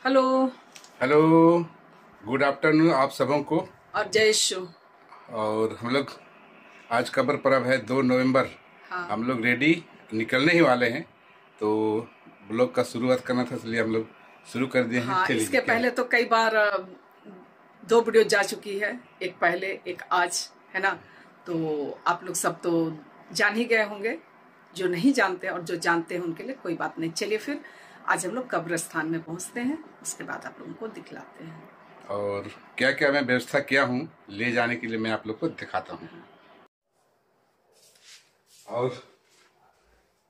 Hello. Hello, good afternoon आप सबों को। और जय शो। और हम लोग आज कबर पर्व है 2 नवंबर। हाँ। हम लोग रेडी निकलने ही वाले हैं, तो ब्लॉग का शुरुआत करना था, इसलिए हम लोग शुरू कर दिए हैं। हाँ, चलिए इसके पहले तो कई बार 2 वीडियो जा चुकी है, एक पहले एक आज, है ना। तो आप लोग सब तो जान ही गए होंगे, जो नहीं जानते और जो जानते हैं उनके लिए कोई बात नहीं। चलिए फिर आज हम लोग कब्रिस्तान में पहुंचते हैं, उसके बाद आप लोगों को दिखलाते हैं और क्या क्या मैं व्यवस्था किया हूँ ले जाने के लिए, मैं आप लोग को दिखाता हूँ। और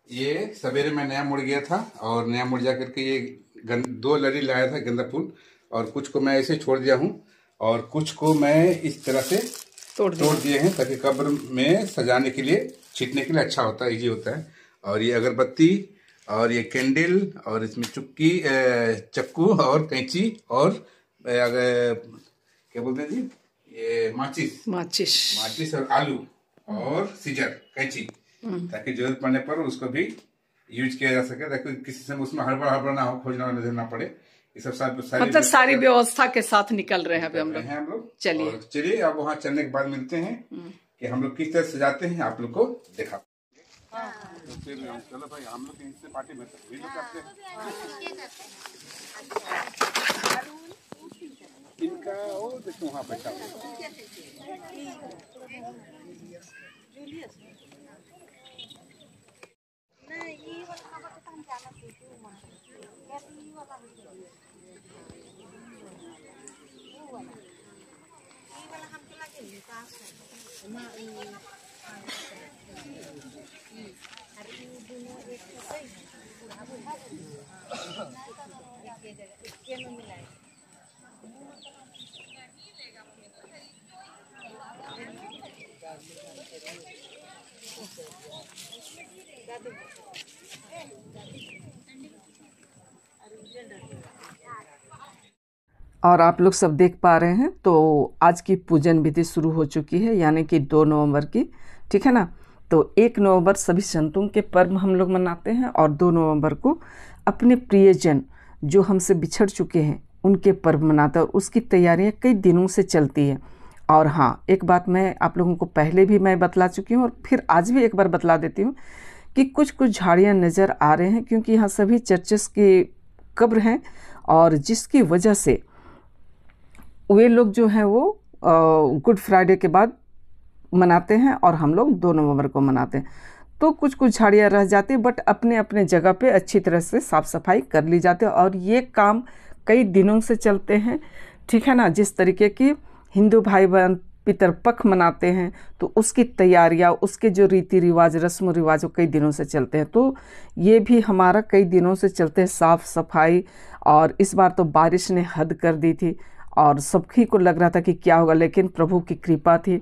ये सवेरे मैं नया मुड़ गया था, और नया मुड़ जा करके ये 2 लड़ी लाया था गेंदा फूल, और कुछ को मैं ऐसे छोड़ दिया हूँ और कुछ को मैं इस तरह से तोड़ दिए हैं, ताकि कब्र में सजाने के लिए, छीटने के लिए अच्छा होता है, इजी होता है। और ये अगरबत्ती और ये कैंडल, और इसमें चक्कू और कैंची, और क्या बोलते हैं जी, ये माचिस और आलू और सीजर कैंची, ताकि जरूरत पड़ने पर उसको भी यूज किया जा सके, ताकि किसी समय उसमें हड़बड़ ना हो, खोजना ना पड़े। ये सब मतलब सारी व्यवस्था के साथ निकल रहे हैं अभी हम लोग। चलिए अब वहाँ चलने के बाद मिलते हैं कि हम लोग किस तरह से जाते हैं, आप लोग को दिखा। तो फिर चलो भाई, हम लोग इनसे पार्टी में करते हैं। इनका वो देखो वहाँ बैठा और आप लोग सब देख पा रहे हैं, तो आज की पूजन विधि शुरू हो चुकी है, यानी कि 2 नवंबर की, ठीक है ना। तो 1 नवंबर सभी संतों के पर्व हम लोग मनाते हैं, और 2 नवंबर को अपने प्रियजन जो हमसे बिछड़ चुके हैं उनके पर्व मनाते हैं, और उसकी तैयारियां कई दिनों से चलती है। और हाँ, एक बात मैं आप लोगों को पहले भी मैं बतला चुकी हूँ, और फिर आज भी एक बार बतला देती हूँ कि कुछ कुछ झाड़ियाँ नज़र आ रहे हैं, क्योंकि यहाँ सभी चर्चेस के कब्र हैं, और जिसकी वजह से वे लोग जो हैं वो गुड फ्राइडे के बाद मनाते हैं, और हम लोग 2 नवंबर को मनाते हैं। तो कुछ कुछ झाड़ियाँ रह जाती है, बट अपने अपने जगह पे अच्छी तरह से साफ़ सफाई कर ली जाती है, और ये काम कई दिनों से चलते हैं, ठीक है ना। जिस तरीके की हिंदू भाई बहन पितरपक्ष मनाते हैं, तो उसकी तैयारियाँ, उसके जो रीति रिवाज, रस्म रिवाज कई दिनों से चलते हैं। तो ये भी हमारा कई दिनों से चलते हैं, साफ़ सफाई। और इस बार तो बारिश ने हद कर दी थी, और सबकी को लग रहा था कि क्या होगा, लेकिन प्रभु की कृपा थी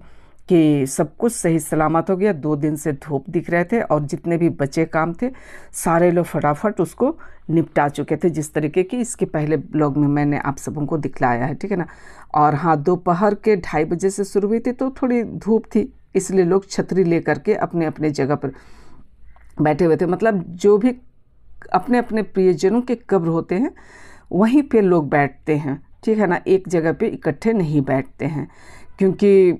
कि सब कुछ सही सलामत हो गया। 2 दिन से धूप दिख रहे थे, और जितने भी बचे काम थे सारे लोग फटाफट उसको निपटा चुके थे, जिस तरीके की इसके पहले ब्लॉग में मैंने आप सबों को दिखलाया है, ठीक है ना। और हाँ, दोपहर के 2:30 बजे से शुरू हुई थी, तो थोड़ी धूप थी, इसलिए लोग छतरी ले करके अपने अपने जगह पर बैठे हुए थे। मतलब जो भी अपने अपने प्रियजनों के कब्र होते हैं वहीं पे लोग बैठते हैं, ठीक है ना। एक जगह पे इकट्ठे नहीं बैठते हैं, क्योंकि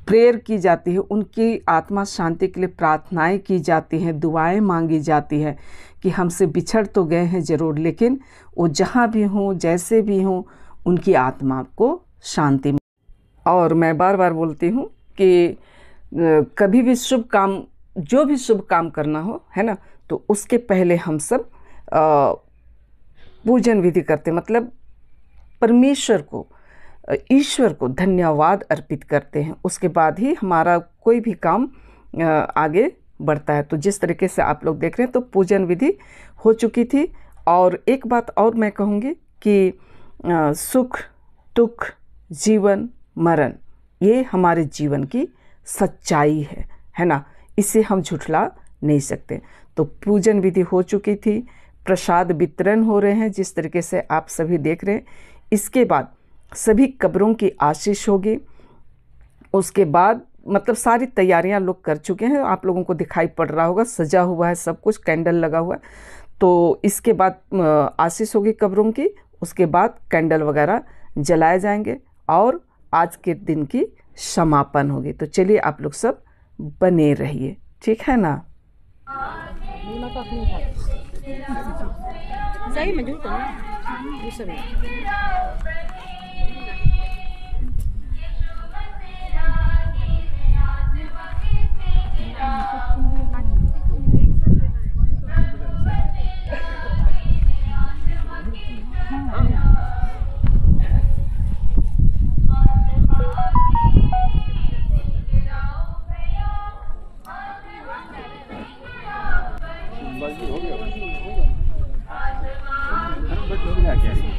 प्रेयर की जाती है, उनकी आत्मा शांति के लिए प्रार्थनाएं की जाती हैं, दुआएं मांगी जाती है कि हमसे बिछड़ तो गए हैं ज़रूर, लेकिन वो जहाँ भी हों, जैसे भी हों, उनकी आत्मा को शांति मिले। और मैं बार बार बोलती हूँ कि कभी भी शुभ काम, जो भी शुभ काम करना हो, है ना, तो उसके पहले हम सब पूजन विधि करते, मतलब परमेश्वर को, ईश्वर को धन्यवाद अर्पित करते हैं, उसके बाद ही हमारा कोई भी काम आगे बढ़ता है। तो जिस तरीके से आप लोग देख रहे हैं, तो पूजन विधि हो चुकी थी। और एक बात और मैं कहूँगी कि सुख दुख जीवन मरण, ये हमारे जीवन की सच्चाई है ना, इसे हम झुठला नहीं सकते। तो पूजन विधि हो चुकी थी, प्रसाद वितरण हो रहे हैं, जिस तरीके से आप सभी देख रहे हैं। इसके बाद सभी कब्रों की आशीष होगी। उसके बाद मतलब सारी तैयारियां लोग कर चुके हैं, आप लोगों को दिखाई पड़ रहा होगा, सजा हुआ है सब कुछ, कैंडल लगा हुआ है। तो इसके बाद आशीष होगी कब्रों की, उसके बाद कैंडल वगैरह जलाए जाएंगे और आज के दिन की समापन होगी। तो चलिए आप लोग सब बने रहिए, ठीक है ना। सही में जुड़ ये सब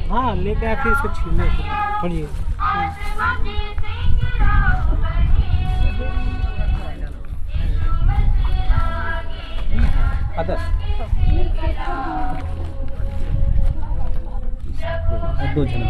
हाँ लेके आए, फिर इसको छीलने पड़िए। दो जना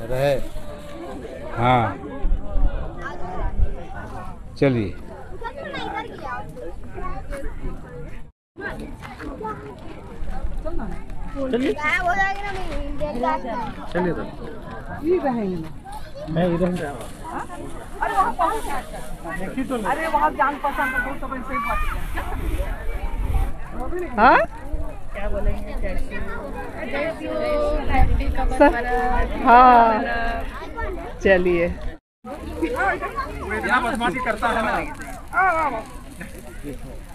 रहे। हाँ चलिए। चलिए तो ये रहेंगे ना। मैं इधर से अरे वहाँ पहुँच देखी तो अरे वहाँ जान पहचान का तो वैसे ही बात। हाँ क्या बोलेंगे कैसे सर हाँ चलिए। यहाँ बदमाशी करता है ना।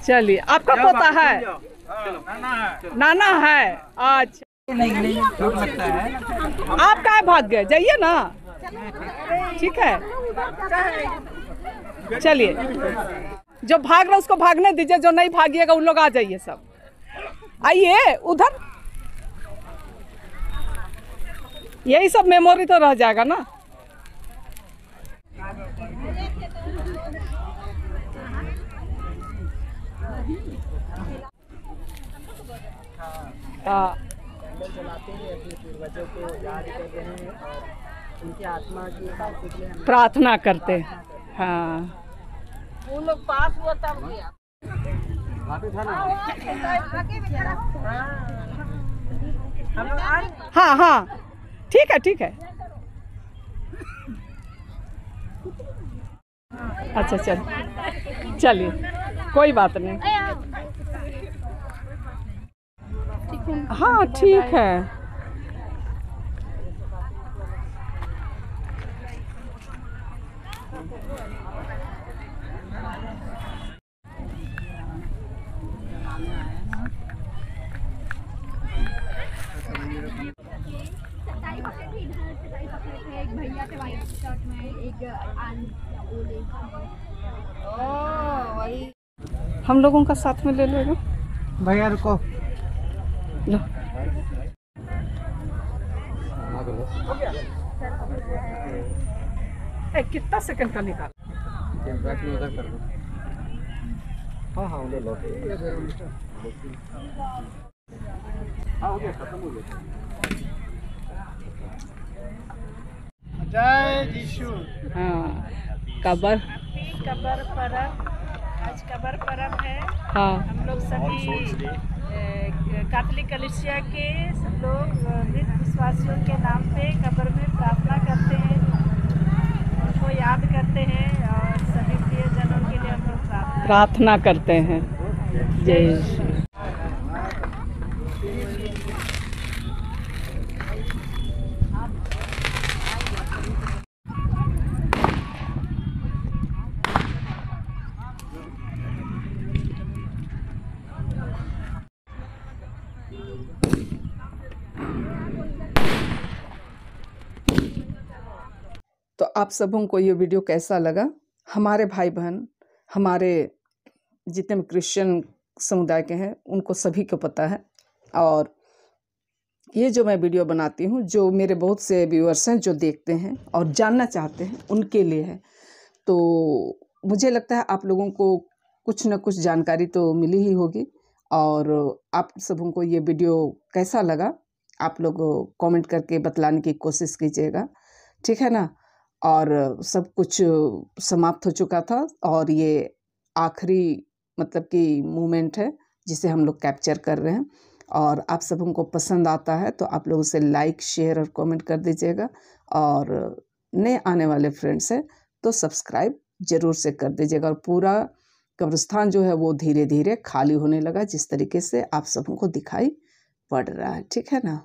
चलिए आपका पोता है नाना है। अच्छा लगता है आप काहे भाग गए? जाइए ना। ठीक है चलिए। जो भाग रहा उसको भागने दीजिए, जो नहीं भागिएगा उन लोग आ जाइए सब। आइए उधर। यही सब मेमोरी तो रह जाएगा ना। जलाते हैं अपने पूर्वजों को याद करते हैं और उनकी आत्मा की शांति के लिए हम प्रार्थना करते हैं। हाँ वो लोग पास हुआ तब गया। हाँ हाँ ठीक है ठीक है। अच्छा चल चलिए कोई बात नहीं। हाँ ठीक है। एक भैया थे वाइट शर्ट में, एक वही हम लोगों का साथ में ले लेगा भैया रुको। लो। कितना सेकंड का निकाल? हाँ हाँ उधर लौटे। जय यीशु। हाँ कबर। कबर परब, आज कबर परब है। हाँ हम लोग सभी कैथोलिक कलीसिया के सब लोग मृत विश्वासियों के नाम पे कब्र में प्रार्थना करते हैं, उनको याद करते हैं और सभी प्रियजनों के लिए हम लोग प्रार्थना करते हैं। जय यीशु। तो आप सबों को ये वीडियो कैसा लगा? हमारे भाई बहन, हमारे जितने भी क्रिश्चियन समुदाय के हैं उनको सभी को पता है। और ये जो मैं वीडियो बनाती हूँ, जो मेरे बहुत से व्यूअर्स हैं जो देखते हैं और जानना चाहते हैं, उनके लिए है। तो मुझे लगता है आप लोगों को कुछ न कुछ जानकारी तो मिली ही होगी। और आप सबों को ये वीडियो कैसा लगा आप लोग कमेंट करके बतलाने की कोशिश कीजिएगा, ठीक है ना। और सब कुछ समाप्त हो चुका था और ये आखिरी मतलब कि मोमेंट है जिसे हम लोग कैप्चर कर रहे हैं। और आप सबों को पसंद आता है तो आप लोग उसे लाइक, शेयर और कमेंट कर दीजिएगा। और नए आने वाले फ्रेंड्स हैं तो सब्सक्राइब ज़रूर से कर दीजिएगा। और पूरा कब्रिस्तान जो है वो धीरे धीरे खाली होने लगा, जिस तरीके से आप सबों को दिखाई पड़ रहा है, ठीक है ना।